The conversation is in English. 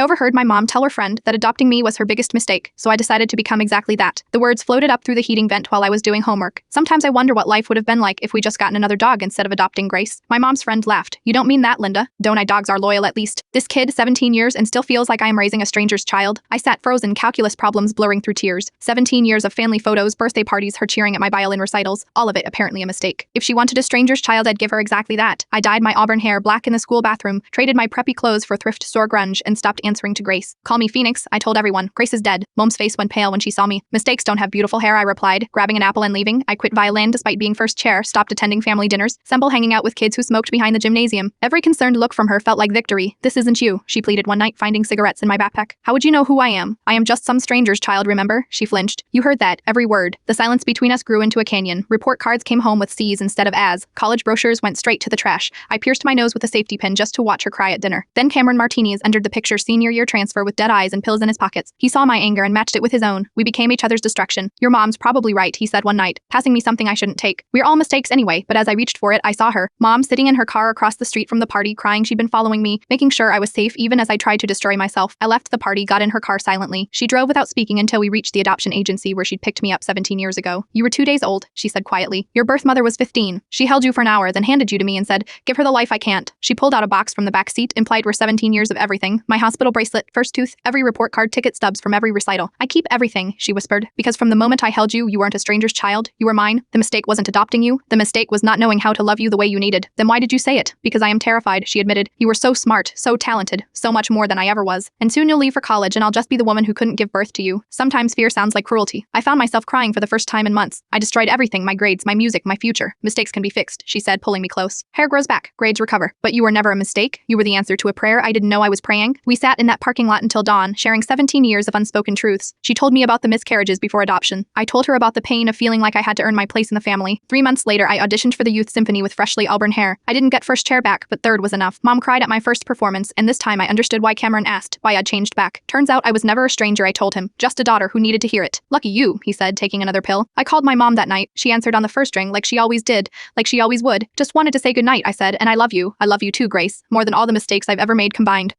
I overheard my mom tell her friend that adopting me was her biggest mistake, so I decided to become exactly that. The words floated up through the heating vent while I was doing homework. Sometimes I wonder what life would have been like if we just gotten another dog instead of adopting Grace. My mom's friend laughed. You don't mean that, Linda. Don't I? Dogs are loyal at least. This kid, 17 years, and still feels like I am raising a stranger's child. I sat frozen, calculus problems blurring through tears. 17 years of family photos, birthday parties, her cheering at my violin recitals. All of it apparently a mistake. If she wanted a stranger's child, I'd give her exactly that. I dyed my auburn hair black in the school bathroom, traded my preppy clothes for thrift store grunge, and stopped answering to Grace. Call me Phoenix, I told everyone. Grace is dead. Mom's face went pale when she saw me. Mistakes don't have beautiful hair, I replied, grabbing an apple and leaving. I quit violin despite being first chair, stopped attending family dinners, Semble hanging out with kids who smoked behind the gymnasium. Every concerned look from her felt like victory. This isn't you, she pleaded one night, finding cigarettes in my backpack. How would you know who I am? I am just some stranger's child, remember? She flinched. You heard that, every word. The silence between us grew into a canyon. Report cards came home with C's instead of A's. College brochures went straight to the trash. I pierced my nose with a safety pin just to watch her cry at dinner. Then Cameron Martinez entered the picture, senior year transfer with dead eyes and pills in his pockets. He saw my anger and matched it with his own. We became each other's destruction. Your mom's probably right, he said one night, passing me something I shouldn't take. We're all mistakes anyway, but as I reached for it, I saw her. Mom sitting in her car across the street from the party, crying she'd been following me, making sure I was safe even as I tried to destroy myself. I left the party, got in her car silently. She drove without speaking until we reached the adoption agency where she'd picked me up 17 years ago. You were 2 days old, she said quietly. Your birth mother was 15. She held you for an hour, then handed you to me and said, give her the life I can't. She pulled out a box from the back seat, implied we're 17 years of everything. My hospital bracelet, first tooth, every report card, ticket stubs from every recital. I keep everything, she whispered, because from the moment I held you, you weren't a stranger's child. You were mine. The mistake wasn't adopting you. The mistake was not knowing how to love you the way you needed. Then why did you say it? Because I am terrified, she admitted. You were so smart, so talented, so much more than I ever was. And soon you'll leave for college and I'll just be the woman who couldn't give birth to you. Sometimes fear sounds like cruelty. I found myself crying for the first time in months. I destroyed everything, my grades, my music, my future. Mistakes can be fixed, she said, pulling me close. Hair grows back, grades recover. But you were never a mistake. You were the answer to a prayer I didn't know I was praying. We sat in that parking lot until dawn, sharing 17 years of unspoken truths. She told me about the miscarriages before adoption. I told her about the pain of feeling like I had to earn my place in the family. 3 months later, I auditioned for the youth symphony with freshly auburn hair. I didn't get first chair back, but third was enough. Mom cried at my first performance, and this time I understood why Cameron asked, why I'd changed back. Turns out I was never a stranger, I told him. Just a daughter who needed to hear it. Lucky you, he said, taking another pill. I called my mom that night. She answered on the first ring like she always did, like she always would. Just wanted to say goodnight, I said, and I love you. I love you too, Grace. More than all the mistakes I've ever made combined.